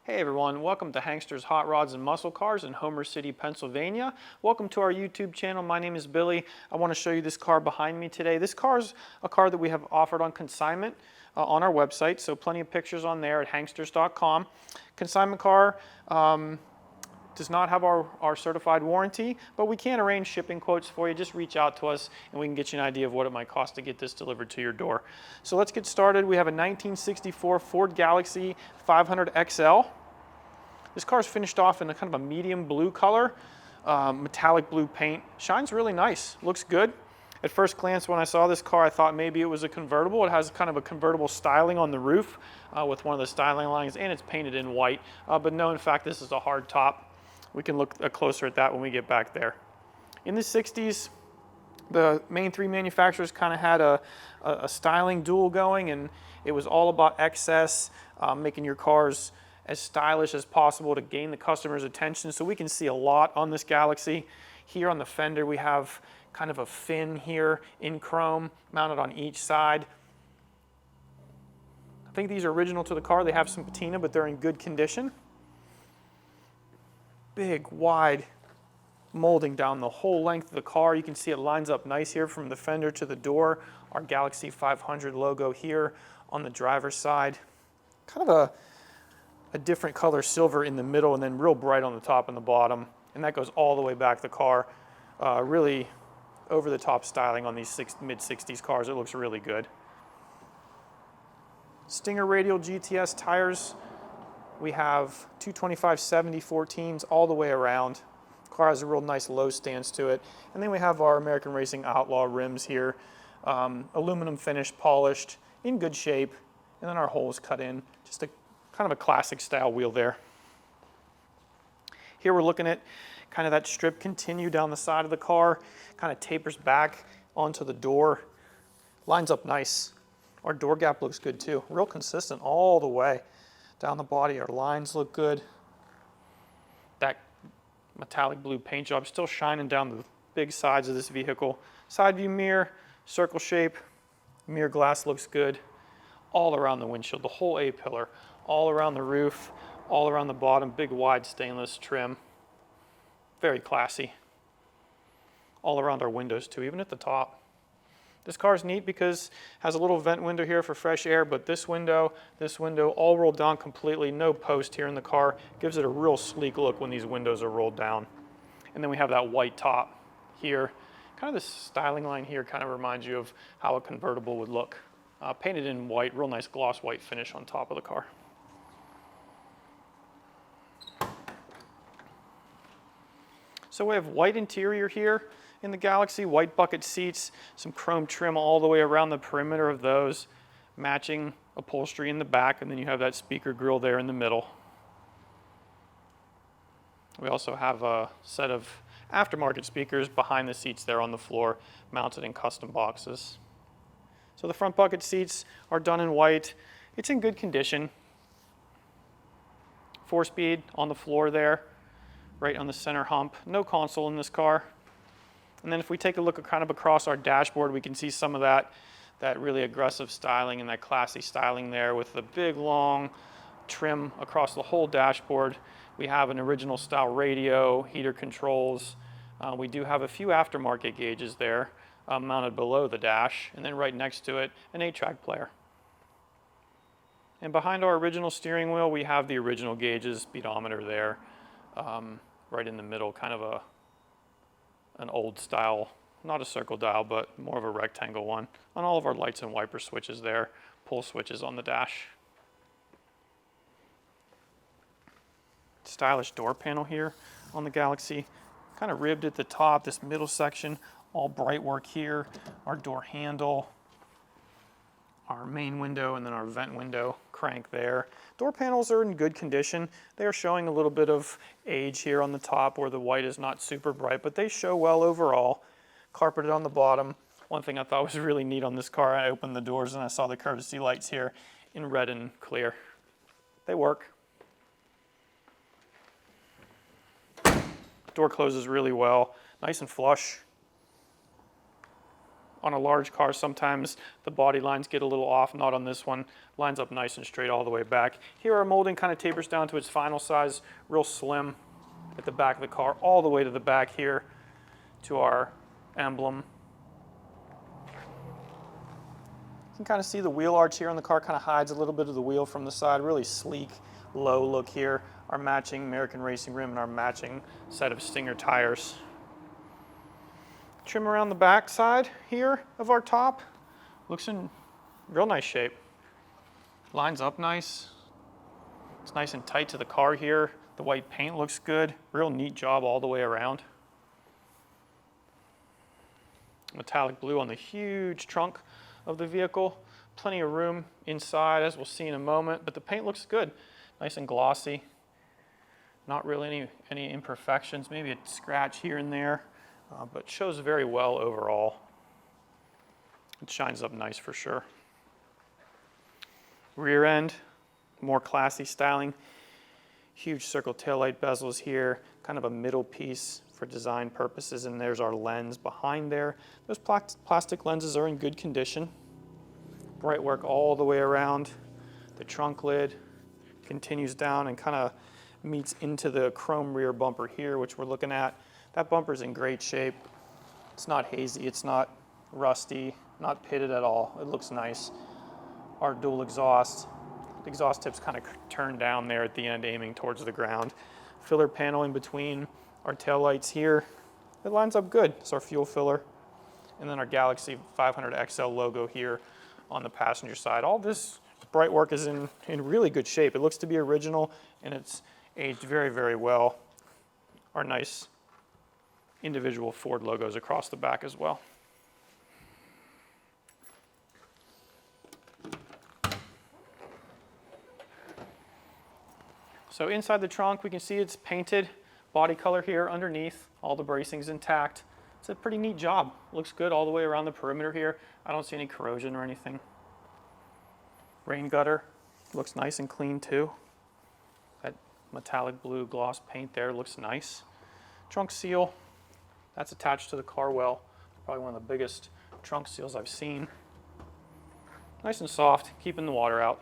Hey everyone, welcome to Hankster's Hot Rods and Muscle Cars in Homer City, Pennsylvania. Welcome to our YouTube channel. My name is Billy. I want to show you this car behind me today. This car is a car that we have offered on consignment on our website, so plenty of pictures on there at hanksters.com. Consignment car does not have our certified warranty, but we can arrange shipping quotes for you. Just reach out to us and we can get you an idea of what it might cost to get this delivered to your door. So let's get started. We have a 1964 Ford Galaxie 500 XL. This car is finished off in a kind of a medium blue color, metallic blue paint. Shines really nice, looks good. At first glance when I saw this car, I thought maybe it was a convertible. It has kind of a convertible styling on the roof with one of the styling lines, and it's painted in white. But no, in fact, this is a hard top. We can look closer at that when we get back there. In the 60s, the main three manufacturers kind of had a styling duel going, and it was all about excess, making your cars as stylish as possible to gain the customer's attention. So we can see a lot on this Galaxie. Here on the fender, we have kind of a fin here in chrome mounted on each side. I think these are original to the car. They have some patina, but they're in good condition. Big, wide molding down the whole length of the car. You can see it lines up nice here from the fender to the door. Our Galaxie 500 logo here on the driver's side. Kind of a different color silver in the middle and then real bright on the top and the bottom. And that goes all the way back the car. Really over-the-top styling on these mid-60s cars. It looks really good. Stinger Radial GTS tires. We have 225/70 14s all the way around. Car has a real nice low stance to it. And then we have our American Racing Outlaw rims here. Aluminum finish, polished, in good shape. And then our holes cut in. Just a kind of a classic style wheel there. Here we're looking at kind of that strip continue down the side of the car. Kind of tapers back onto the door. Lines up nice. Our door gap looks good too. Real consistent all the way. Down the body, our lines look good. That metallic blue paint job still shining down the big sides of this vehicle. Side view mirror, circle shape, mirror glass looks good. All around the windshield, the whole A-pillar, all around the roof, all around the bottom, big wide stainless trim. Very classy. All around our windows too, even at the top. This car is neat because it has a little vent window here for fresh air, but this window, all rolled down completely, no post here in the car. Gives it a real sleek look when these windows are rolled down. And then we have that white top here. Kind of this styling line here kind of reminds you of how a convertible would look. Painted in white, real nice gloss white finish on top of the car. So we have white interior here in the Galaxie, white bucket seats, some chrome trim all the way around the perimeter of those, matching upholstery in the back, and then you have that speaker grille there in the middle. We also have a set of aftermarket speakers behind the seats there on the floor, mounted in custom boxes. So the front bucket seats are done in white. It's in good condition. 4-speed on the floor there, right on the center hump. No console in this car. And then if we take a look kind of across our dashboard, we can see some of that really aggressive styling and that classy styling there with the big long trim across the whole dashboard. We have an original style radio, heater controls. We do have a few aftermarket gauges there mounted below the dash, and then right next to it, an 8-track player. And behind our original steering wheel, we have the original gauges, speedometer there, right in the middle, kind of an old style, not a circle dial, but more of a rectangle one. On all of our lights and wiper switches there, pull switches on the dash. Stylish door panel here on the Galaxie, kind of ribbed at the top, this middle section, all bright work here, our door handle, our main window, and then our vent window crank there. Door panels are in good condition. They are showing a little bit of age here on the top where the white is not super bright, but they show well overall. Carpeted on the bottom. One thing I thought was really neat on this car, I opened the doors and I saw the courtesy lights here in red and clear. They work. Door closes really well, nice and flush. on a large car, sometimes the body lines get a little off. Not on this one. Lines up nice and straight all the way back. Here our molding kind of tapers down to its final size, real slim at the back of the car, all the way to the back here to our emblem. You can kind of see the wheel arch here on the car kind of hides a little bit of the wheel from the side. Really sleek, low look here. Our matching American racing rim and our matching set of Stinger tires. Trim around the back side here of our top. Looks in real nice shape. Lines up nice. It's nice and tight to the car here. The white paint looks good. Real neat job all the way around. Metallic blue on the huge trunk of the vehicle. Plenty of room inside, as we'll see in a moment, but the paint looks good. Nice and glossy. Not really any imperfections, maybe a scratch here and there, but shows very well overall. It shines up nice for sure. Rear end, more classy styling. Huge circle taillight bezels here, kind of a middle piece for design purposes, and there's our lens behind there. Those plastic lenses are in good condition. Bright work all the way around. The trunk lid continues down and kind of meets into the chrome rear bumper here, which we're looking at. That bumper's in great shape. It's not hazy, it's not rusty, not pitted at all. It looks nice. Our dual exhaust. The exhaust tip's kind of turned down there at the end, aiming towards the ground. Filler panel in between our tail lights here. It lines up good. It's our fuel filler. And then our Galaxie 500 XL logo here on the passenger side. All this bright work is in really good shape. It looks to be original, and it's aged very, very well. Our nice individual Ford logos across the back as well. So inside the trunk, we can see it's painted body color here underneath, all the bracing's intact. It's a pretty neat job. Looks good all the way around the perimeter here. I don't see any corrosion or anything. Rain gutter looks nice and clean too. That metallic blue gloss paint there looks nice. Trunk seal, that's attached to the car well. Probably one of the biggest trunk seals I've seen. Nice and soft, keeping the water out.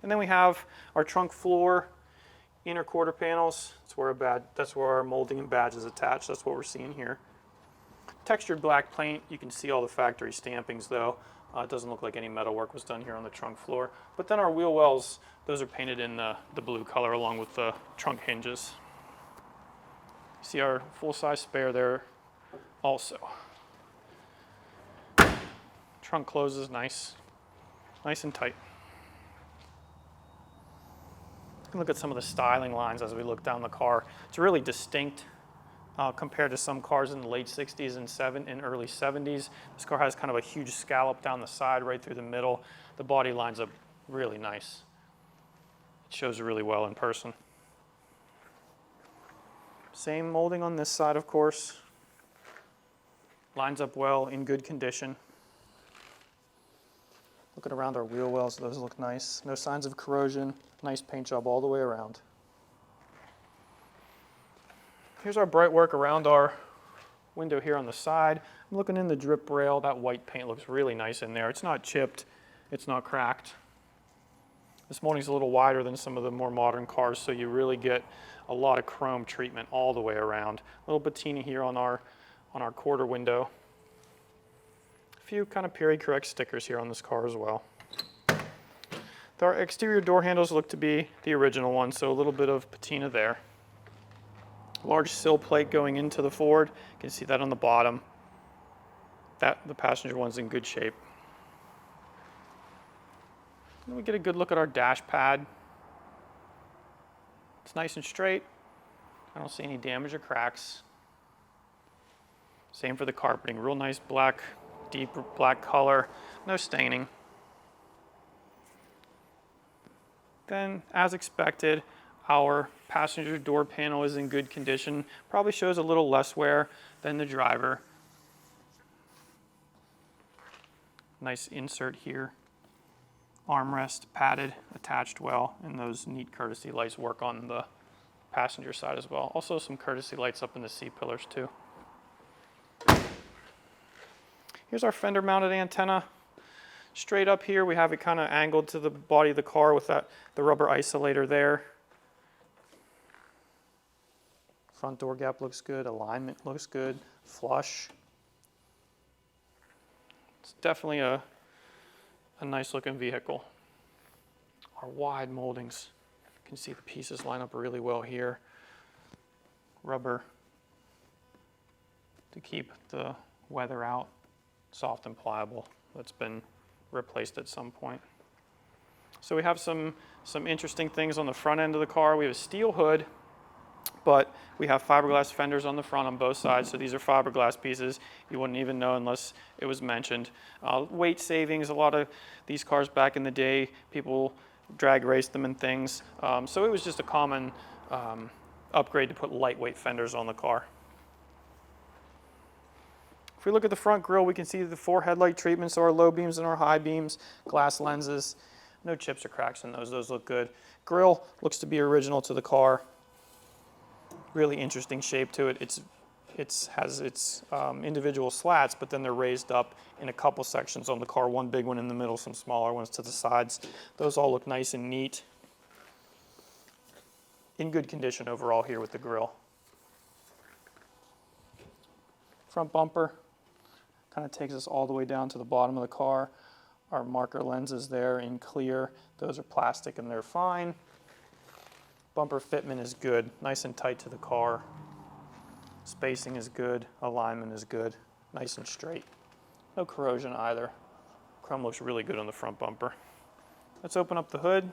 And then we have our trunk floor, inner quarter panels. That's where our molding and badge is attached. That's what we're seeing here. Textured black paint. You can see all the factory stampings though. It doesn't look like any metal work was done here on the trunk floor. But then our wheel wells, those are painted in the blue color along with the trunk hinges. You see our full-size spare there also. Trunk closes nice and tight. Look at some of the styling lines as we look down the car. It's really distinct compared to some cars in the late 60s and early 70s. This car has kind of a huge scallop down the side, right through the middle. The body lines up really nice. It shows really well in person. Same molding on this side, of course. Lines up well, in good condition. Looking around our wheel wells, those look nice. No signs of corrosion. Nice paint job all the way around. Here's our bright work around our window here on the side. I'm looking in the drip rail. That white paint looks really nice in there. It's not chipped. It's not cracked. This molding's a little wider than some of the more modern cars, so you really get a lot of chrome treatment all the way around. A little patina here on our quarter window. A few kind of period correct stickers here on this car as well. Our exterior door handles look to be the original one, so a little bit of patina there. Large sill plate going into the Ford. You can see that on the bottom. The passenger one's in good shape. Then we get a good look at our dash pad. It's nice and straight. I don't see any damage or cracks. Same for the carpeting. Real nice black, deep black color. No staining. Then, as expected, our passenger door panel is in good condition. Probably shows a little less wear than the driver. Nice insert here. Armrest padded, attached well, and those neat courtesy lights work on the passenger side as well. Also some courtesy lights up in the C-pillars too. Here's our fender mounted antenna. Straight up here, we have it kind of angled to the body of the car with the rubber isolator there. Front door gap looks good, alignment looks good, flush. It's definitely a nice looking vehicle. Our wide moldings, you can see the pieces line up really well here. Rubber to keep the weather out, soft and pliable. That's been replaced at some point. So we have some interesting things on the front end of the car. We have a steel hood, but we have fiberglass fenders on the front on both sides. So these are fiberglass pieces. You wouldn't even know unless it was mentioned. Weight savings, a lot of these cars back in the day, people drag raced them and things. So it was just a common upgrade to put lightweight fenders on the car. If we look at the front grille, we can see the 4 headlight treatments, so our low beams and our high beams, glass lenses. No chips or cracks in those. Those look good. Grille looks to be original to the car. Really interesting shape to it. It has its individual slats, but then they're raised up in a couple sections on the car. One big one in the middle, some smaller ones to the sides. Those all look nice and neat. In good condition overall here with the grille. Front bumper kind of takes us all the way down to the bottom of the car. Our marker lenses there in clear. Those are plastic and they're fine. Bumper fitment is good, nice and tight to the car. Spacing is good, alignment is good, nice and straight. No corrosion either. Chrome looks really good on the front bumper. Let's open up the hood.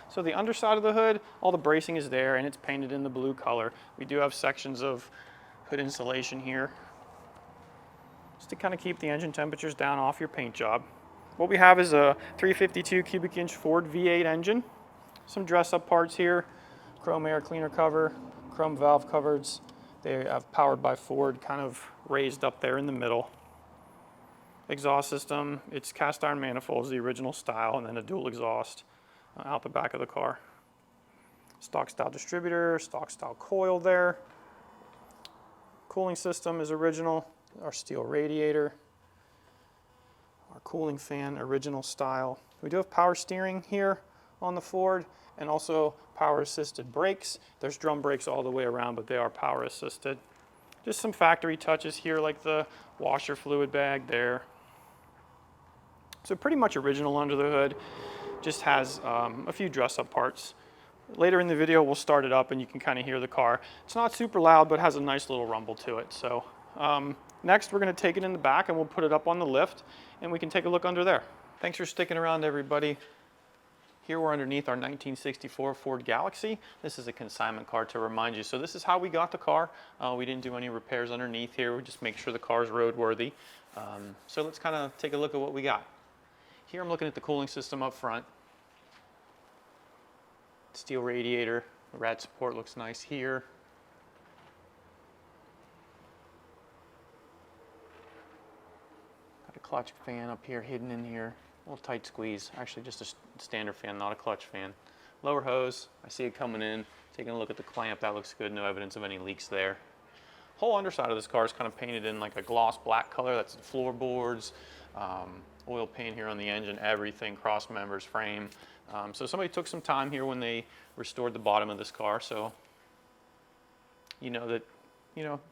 So the underside of the hood, all the bracing is there and it's painted in the blue color. We do have sections of hood insulation here, just to kind of keep the engine temperatures down off your paint job. What we have is a 352 cubic inch Ford V8 engine. Some dress up parts here, chrome air cleaner cover, chrome valve covers. They have powered by Ford kind of raised up there in the middle. Exhaust system, it's cast iron manifolds, the original style, and then a dual exhaust out the back of the car. Stock style distributor, stock style coil there. Cooling system is original, our steel radiator. Our cooling fan, original style. We do have power steering here on the Ford and also power assisted brakes. There's drum brakes all the way around, but they are power assisted. Just some factory touches here like the washer fluid bag there. So pretty much original under the hood. Just has a few dress up parts. Later in the video we'll start it up and you can kind of hear the car. It's not super loud but has a nice little rumble to it. So next we're going to take it in the back and we'll put it up on the lift and we can take a look under there. Thanks for sticking around everybody. Here we're underneath our 1964 Ford Galaxie. This is a consignment car to remind you. So this is how we got the car. We didn't do any repairs underneath here. We just make sure the car's roadworthy. So let's kind of take a look at what we got. Here I'm looking at the cooling system up front. Steel radiator, the rad support looks nice here. Got a clutch fan up here, hidden in here. A little tight squeeze, actually just a standard fan, not a clutch fan. Lower hose, I see it coming in. Taking a look at the clamp, that looks good, no evidence of any leaks there. Whole underside of this car is kind of painted in like a gloss black color. That's the floorboards, oil paint here on the engine, everything, cross members, frame. So somebody took some time here when they restored the bottom of this car. So you know that,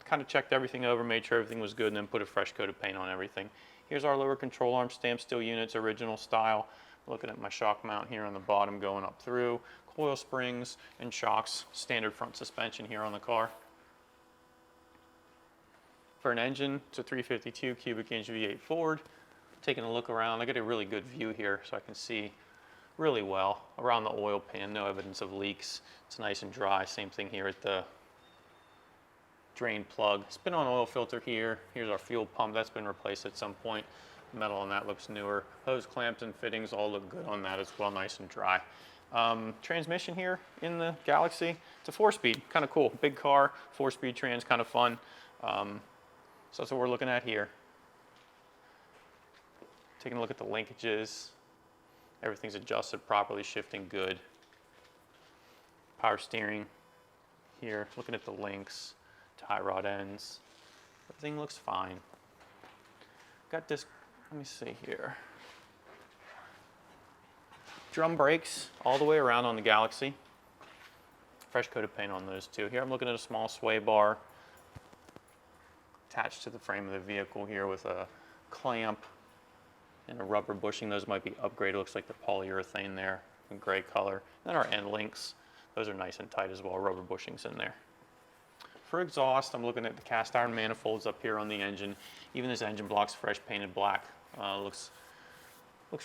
kind of checked everything over, made sure everything was good, and then put a fresh coat of paint on everything. Here's our lower control arm, stamped steel units, original style. Looking at my shock mount here on the bottom going up through. Coil springs and shocks, standard front suspension here on the car. For an engine, it's a 352 cubic inch V8 Ford. Taking a look around, I get a really good view here so I can see really well around the oil pan, no evidence of leaks. It's nice and dry. Same thing here at the drain plug. Spin on oil filter here. Here's our fuel pump. That's been replaced at some point. Metal on that looks newer. Hose clamps and fittings all look good on that as well, nice and dry. Transmission here in the Galaxie. It's a 4-speed, kind of cool. Big car, 4-speed trans, kind of fun. So that's what we're looking at here. Taking a look at the linkages. Everything's adjusted properly, shifting good. Power steering here, looking at the links, tie rod ends. Everything looks fine. Got this, let me see here. Drum brakes all the way around on the Galaxie. Fresh coat of paint on those too. Here I'm looking at a small sway bar attached to the frame of the vehicle here with a clamp and a rubber bushing. Those might be upgraded. Looks like the polyurethane there in gray color. Then our end links, those are nice and tight as well, rubber bushings in there. For exhaust, I'm looking at the cast iron manifolds up here on the engine. Even this engine block's fresh painted black. Looks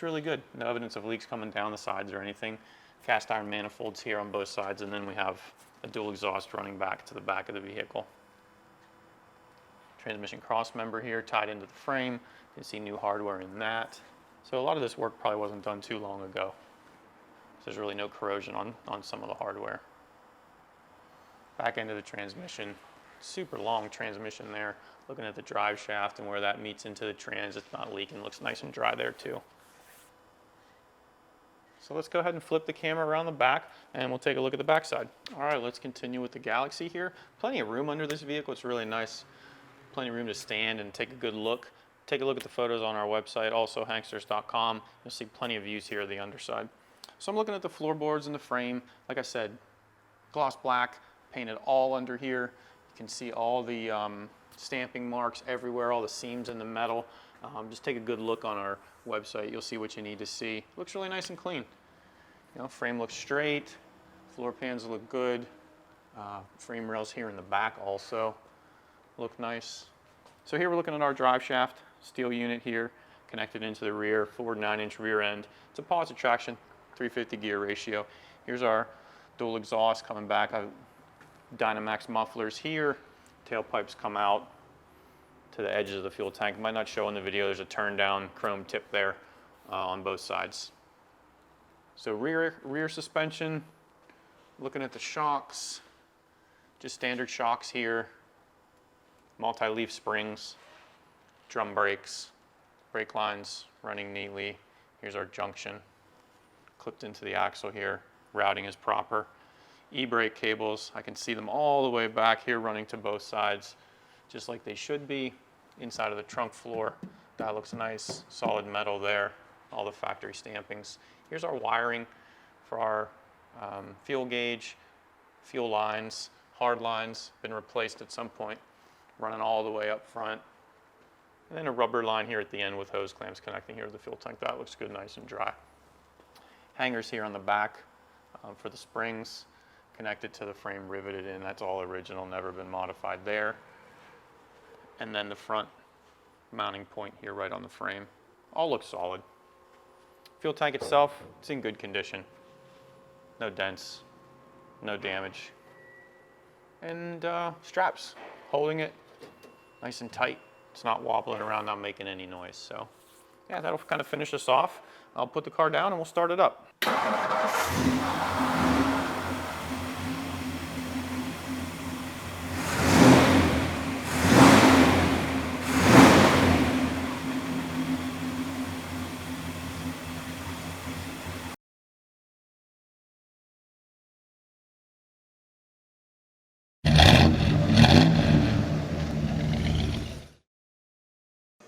really good. No evidence of leaks coming down the sides or anything. Cast iron manifolds here on both sides, and then we have a dual exhaust running back to the back of the vehicle. Transmission cross member here tied into the frame. You can see new hardware in that. So a lot of this work probably wasn't done too long ago. So there's really no corrosion on some of the hardware. Back end of the transmission, super long transmission there. Looking at the drive shaft and where that meets into the trans, it's not leaking. Looks nice and dry there too. So let's go ahead and flip the camera around the back and we'll take a look at the back side. All right, let's continue with the Galaxie here. Plenty of room under this vehicle. It's really nice. Plenty of room to stand and take a good look. Take a look at the photos on our website, also hanksters.com. You'll see plenty of views here of the underside. So I'm looking at the floorboards and the frame. Like I said, gloss black, painted all under here. You can see all the stamping marks everywhere, all the seams in the metal. Just take a good look on our website. You'll see what you need to see. Looks really nice and clean. You know, frame looks straight. Floor pans look good. Frame rails here in the back also look nice. So here we're looking at our drive shaft, steel unit here, connected into the rear, Ford 9-inch rear end. It's a POSI traction, 350 gear ratio. Here's our dual exhaust coming back. Dynomax mufflers here. Tailpipes come out to the edges of the fuel tank. Might not show in the video. There's a turn down chrome tip there on both sides. So rear suspension, looking at the shocks, just standard shocks here. Multi-leaf springs, drum brakes, brake lines running neatly. Here's our junction clipped into the axle here. Routing is proper. E-brake cables, I can see them all the way back here running to both sides, just like they should be. Inside of the trunk floor, that looks nice, solid metal there, all the factory stampings. Here's our wiring for our fuel gauge, fuel lines, hard lines, been replaced at some point, running all the way up front. And then a rubber line here at the end with hose clamps connecting here to the fuel tank. That looks good, nice and dry. Hangers here on the back for the springs, connected to the frame, riveted in. That's all original, never been modified there. And then the front mounting point here right on the frame. All looks solid. Fuel tank itself, it's in good condition. No dents, no damage. And straps, holding it nice and tight. It's not wobbling around, not making any noise. So yeah, that'll kind of finish us off. I'll put the car down and we'll start it up.